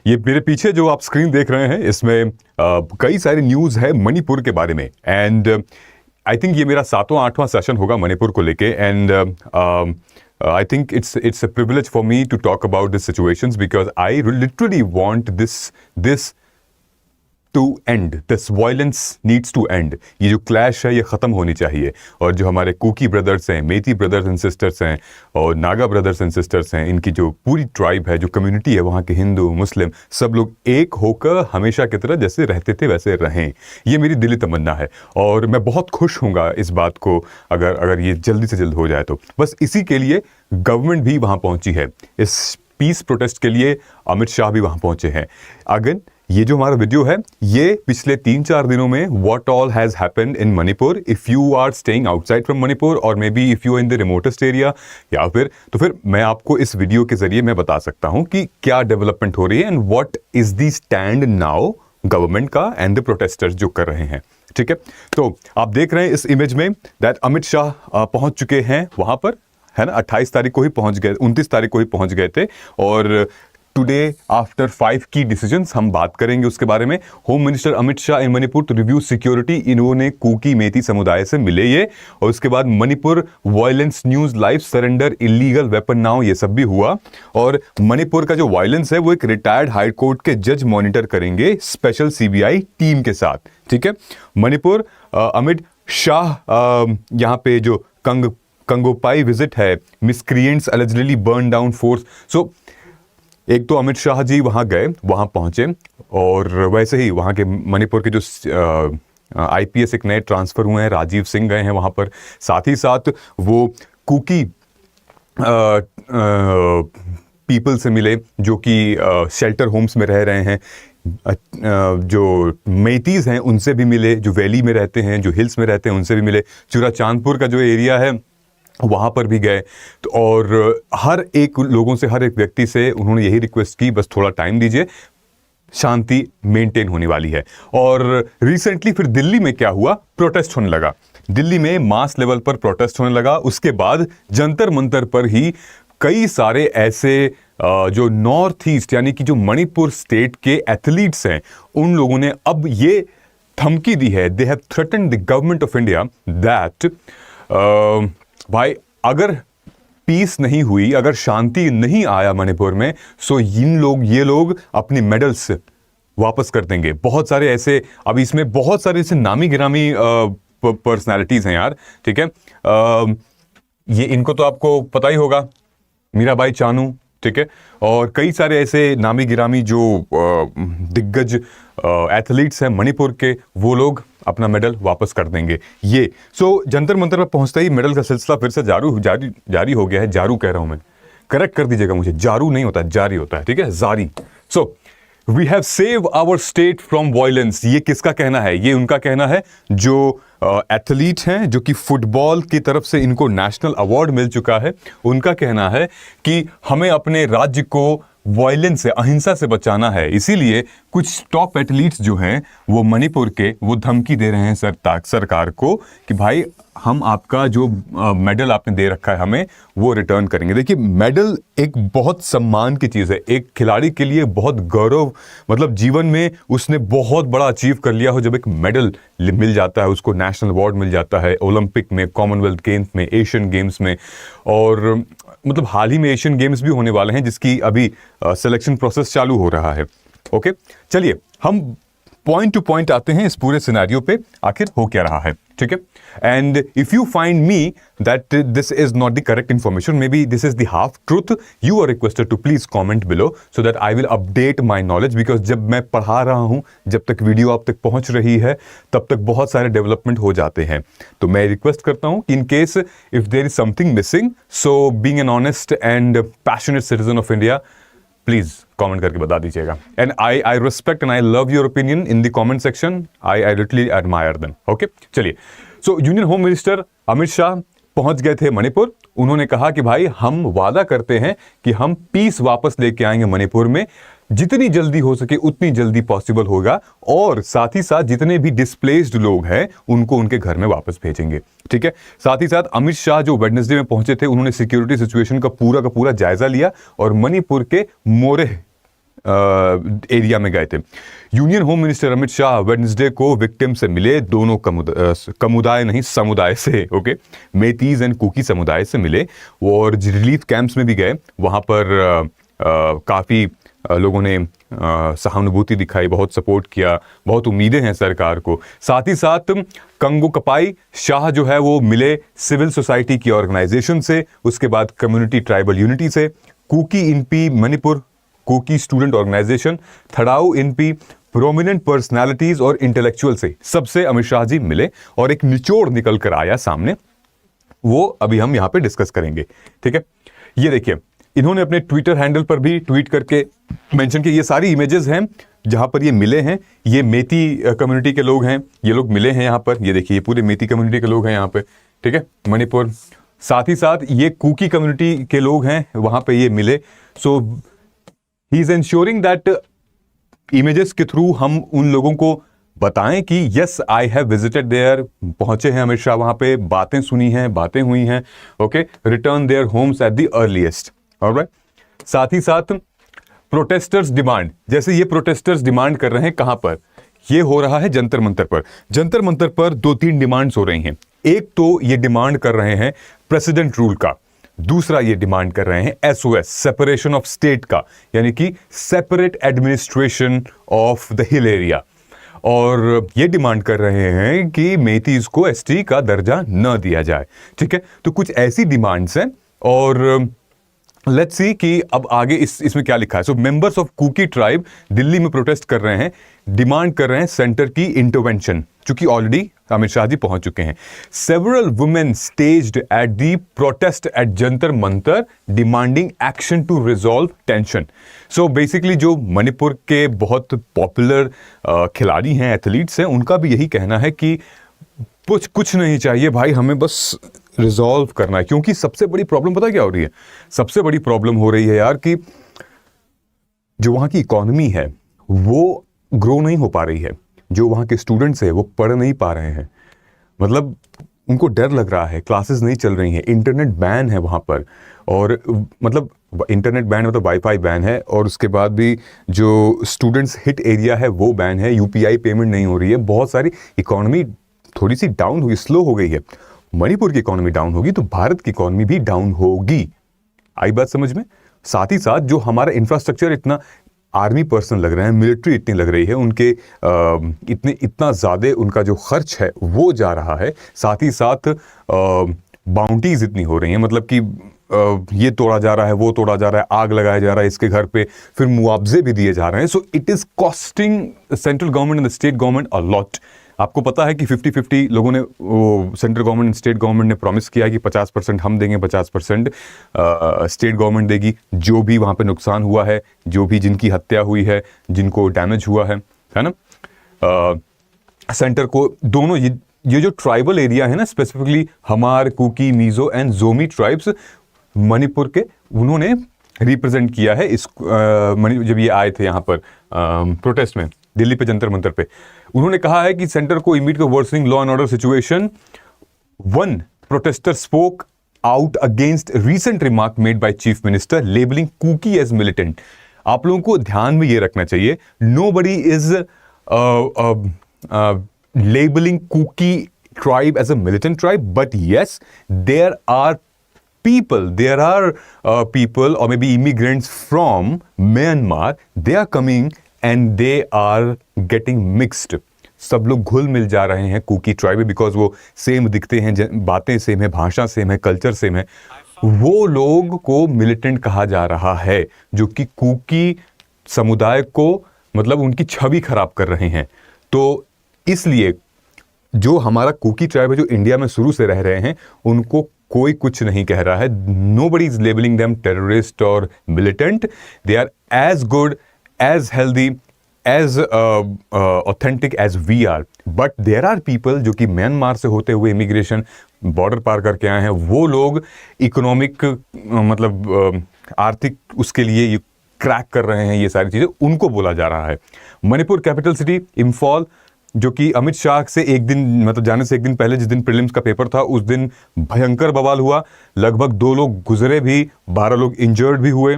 ये मेरे पीछे जो आप स्क्रीन देख रहे हैं इसमें कई सारी न्यूज़ है मणिपुर के बारे में एंड आई थिंक ये मेरा 7वां 8वां सेशन होगा मणिपुर को लेके and I think it's a privilege for me to talk about these situations because I literally want this to end. This violence needs to end. ये जो क्लैश है ये ख़त्म होनी चाहिए और जो हमारे कुकी ब्रदर्स हैं, मेती ब्रदर्स एंड सिस्टर्स हैं और नागा ब्रदर्स एंड सिस्टर्स हैं, इनकी जो पूरी ट्राइब है, जो कम्युनिटी है वहाँ के हिंदू मुस्लिम सब लोग एक होकर हमेशा की तरह जैसे रहते थे वैसे रहें, ये मेरी दिली तमन्ना है और मैं बहुत खुश हूँगा इस बात को अगर ये जल्दी से जल्द हो जाए तो। बस इसी के लिए गवर्नमेंट भी वहाँ पहुँची है, इस पीस प्रोटेस्ट के लिए अमित शाह भी वहाँ पहुँचे हैं। अगेन ये जो हमारा वीडियो है ये पिछले 3-4 दिनों में what all has happened in Manipur if you are staying outside from Manipur और maybe if you are in the remotest area या फिर मैं आपको इस वीडियो के जरिए मैं बता सकता हूं कि क्या डेवलपमेंट हो रही है and what is the stand now government का एंड द प्रोटेस्टर्स जो कर रहे हैं। ठीक है, तो आप देख रहे हैं इस इमेज में दैट अमित शाह पहुंच चुके हैं वहां पर, है ना। 28 तारीख को ही पहुंच गए, 29 तारीख को ही पहुंच गए थे और टुडे आफ्टर 5 की डिसीजंस हम बात करेंगे उसके बारे में। Home minister Amit Shah in Manipur to review security, इन्होंने कुकी मेती समुदाय से मिले ये और उसके बाद Manipur violence news live surrender illegal weapon now, ये सब भी हुआ। और मणिपुर का जो वायलेंस है वो एक रिटायर्ड हाई कोर्ट के जज मॉनिटर करेंगे स्पेशल सीबीआई टीम के साथ। ठीक है, मणिपुर अमित शाह यहाँ पे जो कंगोपाई विजिट है, miscreants allegedly burn down force. So एक तो अमित शाह जी वहाँ गए, वहाँ पहुँचे और वैसे ही वहाँ के मणिपुर के जो आईपीएस एक नए ट्रांसफ़र हुए हैं, राजीव सिंह गए हैं वहाँ पर। साथ ही साथ वो कुकी पीपल से मिले जो कि शेल्टर होम्स में रह रहे हैं, जो मेतीज़ हैं उनसे भी मिले, जो वैली में रहते हैं, जो हिल्स में रहते हैं उनसे भी मिले। चूरा चांदपुर का जो एरिया है वहाँ पर भी गए तो और हर एक लोगों से, हर एक व्यक्ति से उन्होंने यही रिक्वेस्ट की बस थोड़ा टाइम दीजिए, शांति मेंटेन होने वाली है। और रिसेंटली फिर दिल्ली में क्या हुआ, प्रोटेस्ट होने लगा, दिल्ली में मास लेवल पर प्रोटेस्ट होने लगा। उसके बाद जंतर मंतर पर ही कई सारे ऐसे जो नॉर्थ ईस्ट यानी कि जो मणिपुर स्टेट के एथलीट्स हैं उन लोगों ने अब ये धमकी दी है, they have threatened the government of India that भाई अगर पीस नहीं हुई, अगर शांति नहीं आया मणिपुर में, सो ये लोग अपनी मेडल्स वापस कर देंगे। बहुत सारे ऐसे, अब इसमें बहुत सारे ऐसे नामी गिरामी पर्सनालिटीज हैं यार। ठीक है, ये इनको तो आपको पता ही होगा, मीराबाई चानू, ठीक है, और कई सारे ऐसे नामी गिरामी जो दिग्गज एथलीट्स हैं मणिपुर के, वो लोग अपना मेडल वापस कर देंगे। ये जंतर मंतर पर पहुंचते ही मेडल का सिलसिला फिर से जारी हो गया है। जारू कह रहा हूं मैं, करेक्ट कर दीजिएगा मुझे, जारू नहीं होता, जारी होता है। ठीक है, जारी। We have save our state from violence, ये किसका कहना है? ये उनका कहना है जो एथलीट हैं, जो कि फुटबॉल की तरफ से इनको नेशनल अवार्ड मिल चुका है। उनका कहना है कि हमें अपने राज्य को वायलेंस से, अहिंसा से बचाना है। इसीलिए कुछ टॉप एथलीट्स जो हैं वो मणिपुर के, वो धमकी दे रहे हैं सरकार को कि भाई हम आपका जो मेडल आपने दे रखा है हमें वो रिटर्न करेंगे। देखिए, मेडल एक बहुत सम्मान की चीज़ है, एक खिलाड़ी के लिए बहुत गौरव, मतलब जीवन में उसने बहुत बड़ा अचीव कर लिया हो जब एक मेडल मिल जाता है, उसको नेशनल अवार्ड मिल जाता है, ओलंपिक में, कॉमनवेल्थ गेम्स में, एशियन गेम्स में, और मतलब हाल ही में एशियन गेम्स भी होने वाले हैं जिसकी अभी सिलेक्शन प्रोसेस चालू हो रहा है। ओके, चलिए हम पॉइंट टू पॉइंट आते हैं इस पूरे सिनेरियो पे, आखिर हो क्या रहा है। ठीक है, and if you find me that this is not the correct information, may be this is the half truth, you are requested to please comment below so that I will update my knowledge, because जब मैं पढ़ा रहा हूं, जब तक video आप तक पहुंच रही है तब तक बहुत सारे डेवलपमेंट हो जाते हैं। तो मैं रिक्वेस्ट करता हूं in case if there is something missing, so being an honest and passionate citizen of India, please comment करके बता दीजिएगा। And I respect and I love your opinion in the comment section, I literally admire them. Okay, चलिए। Union home minister Amit Shah पहुंच गए थे मणिपुर। उन्होंने कहा कि भाई हम वादा करते हैं कि हम पीस वापस लेके आएंगे मणिपुर में, जितनी जल्दी हो सके उतनी जल्दी पॉसिबल होगा, और साथ ही साथ जितने भी डिस्प्लेस्ड लोग हैं उनको उनके घर में वापस भेजेंगे। ठीक है, साथ ही साथ अमित शाह जो वेडनेसडे में पहुंचे थे, उन्होंने सिक्योरिटी सिचुएशन का पूरा जायजा लिया और मणिपुर के मोरेह एरिया में गए थे। Union home minister Amit Shah Wednesday को विक्टिम से मिले, दोनों समुदाय नहीं समुदाय से, ओके, मेतीज एंड कुकी समुदाय से मिले, और रिलीफ कैंप्स में भी गए। वहाँ पर काफ़ी लोगों ने सहानुभूति दिखाई, बहुत सपोर्ट किया, बहुत उम्मीदें हैं सरकार को। साथ ही साथ कंगो कपाई शाह जो है वो मिले सिविल सोसाइटी की ऑर्गेनाइजेशन से, उसके बाद कम्युनिटी ट्राइबल यूनिटी से, Kuki Inpi Manipur Kuki student organisation, Thadou Inpi prominent personalities और इंटेलेक्चुअल से, सबसे अमित शाह जी मिले और एक निचोड़ निकल कर आया सामने, वो अभी हम यहाँ पे डिस्कस करेंगे। ठीक है, ये देखिए इन्होंने अपने ट्विटर हैंडल पर भी ट्वीट करके मेंशन किया, ये सारी इमेजेस हैं जहां पर ये मिले हैं, ये मेती कम्युनिटी के लोग हैं, ये लोग मिले हैं यहाँ पर, ये देखिए ये पूरे मेती कम्युनिटी के लोग हैं यहाँ पे, ठीक है, मणिपुर। साथ ही साथ ये कुकी कम्युनिटी के लोग हैं, वहां पे ये मिले। So he is ensuring that images के थ्रू हम उन लोगों को बताएं कि yes I have visited there, पहुंचे हैं अमित शाह वहां पे, बातें सुनी हैं, बातें हुई हैं, okay, return their homes at the earliest. Alright, साथ ही साथ प्रोटेस्टर्स डिमांड, जैसे ये प्रोटेस्टर्स डिमांड कर रहे हैं, कहां पर ये हो रहा है, जंतर मंतर पर। जंतर मंतर पर 2-3 डिमांड्स हो रही हैं। एक तो ये डिमांड कर रहे हैं प्रेसिडेंट रूल का, दूसरा ये डिमांड कर रहे हैं एसओएस, सेपरेशन ऑफ स्टेट का, यानी कि separate administration of the hill area, और ये डिमांड कर रहे हैं कि मेतीज को एसटी का दर्जा न दिया जाए। ठीक है, तो कुछ ऐसी डिमांड्स हैं, और लेट्स सी कि अब आगे इसमें क्या लिखा है। So members of Kuki tribe Delhi में प्रोटेस्ट कर रहे हैं, डिमांड कर रहे हैं सेंटर की इंटरवेंशन, चूंकि ऑलरेडी अमित शाह जी पहुंच चुके हैं। Several women staged at the protest at Jantar Mantar demanding action to resolve tension. So basically जो मणिपुर के बहुत पॉपुलर खिलाड़ी हैं, एथलीट्स हैं, उनका भी यही कहना है कि कुछ नहीं चाहिए भाई, हमें बस रिजॉल्व करना है। क्योंकि सबसे बड़ी प्रॉब्लम पता क्या हो रही है, सबसे बड़ी प्रॉब्लम हो रही है यार कि जो वहाँ की इकोनॉमी है वो ग्रो नहीं हो पा रही है, जो वहाँ के स्टूडेंट्स हैं वो पढ़ नहीं पा रहे हैं, मतलब उनको डर लग रहा है, क्लासेस नहीं चल रही हैं, इंटरनेट बैन है वहाँ पर, और मतलब इंटरनेट बैन मतलब वाईफाई बैन है, और उसके बाद भी जो स्टूडेंट्स हिट एरिया है वो बैन है, यूपीआई पेमेंट नहीं हो रही है, बहुत सारी इकोनॉमी थोड़ी सी डाउन हुई, स्लो हो गई है। मणिपुर की इकोनॉमी डाउन होगी तो भारत की इकोनॉमी भी डाउन होगी। आई बात समझ में? साथ ही साथ जो हमारा इंफ्रास्ट्रक्चर इतना आर्मी पर्सन लग रहे हैं, मिलिट्री इतनी लग रही है, उनके इतना ज़्यादा उनका जो खर्च है वो जा रहा है, साथ ही साथ बाउंटीज इतनी हो रही हैं, मतलब कि ये तोड़ा जा रहा है, वो तोड़ा जा रहा है, आग लगाया जा रहा है इसके घर पे, फिर मुआवजे भी दिए जा रहे हैं। So it is costing central government and the state government a lot. आपको पता है कि 50-50 लोगों ने, सेंट्रल गवर्नमेंट स्टेट गवर्नमेंट ने प्रॉमिस किया कि 50% हम देंगे, 50% स्टेट गवर्नमेंट देगी। जो भी वहाँ पे नुकसान हुआ है, जो भी जिनकी हत्या हुई है, जिनको डैमेज हुआ है ना, सेंटर को दोनों ये जो ट्राइबल एरिया है ना, specifically Hmar, Kuki, Mizo and Zomi tribes Manipur के, उन्होंने रिप्रेजेंट किया है इस जब ये आए थे यहाँ पर प्रोटेस्ट में दिल्ली पे जंतर मंतर पे। उन्होंने कहा है कि सेंटर को immediate worsening law and order situation. One protester spoke out against recent remark made by chief minister labelling Kuki as militant. आप लोगों को ध्यान में ये रखना चाहिए, nobody is labeling Kuki tribe as a militant tribe, but yes, there are people or maybe immigrants from Myanmar, they are coming and they are getting mixed. सब लोग घुल मिल जा रहे हैं कुकी ट्राइब में, बिकॉज वो सेम दिखते हैं, बातें सेम है, भाषा सेम है, कल्चर सेम है। वो लोग को मिलिटेंट कहा जा रहा है, जो कि कुकी समुदाय को मतलब उनकी छवि खराब कर रहे हैं। तो इसलिए जो हमारा कुकी ट्राइब है, जो इंडिया में शुरू से रह रहे हैं, उनको कोई कुछ नहीं कह रहा है। Nobody is labelling them terrorist और militant. They are as good, as healthy, as authentic as we are. But there are people जो कि म्यांमार से होते हुए इमिग्रेशन बॉर्डर पार करके आए हैं, वो लोग इकोनॉमिक मतलब आर्थिक उसके लिए ये क्रैक कर रहे हैं, ये सारी चीज़ें उनको बोला जा रहा है। मणिपुर कैपिटल सिटी इम्फॉल, जो कि अमित शाह से एक दिन मतलब जाने से एक दिन पहले, जिस दिन प्रीलिम्स का पेपर था, उस दिन भयंकर बवाल हुआ। लगभग 2 लोग गुजरे भी, 12 लोग इंजर्ड भी हुए।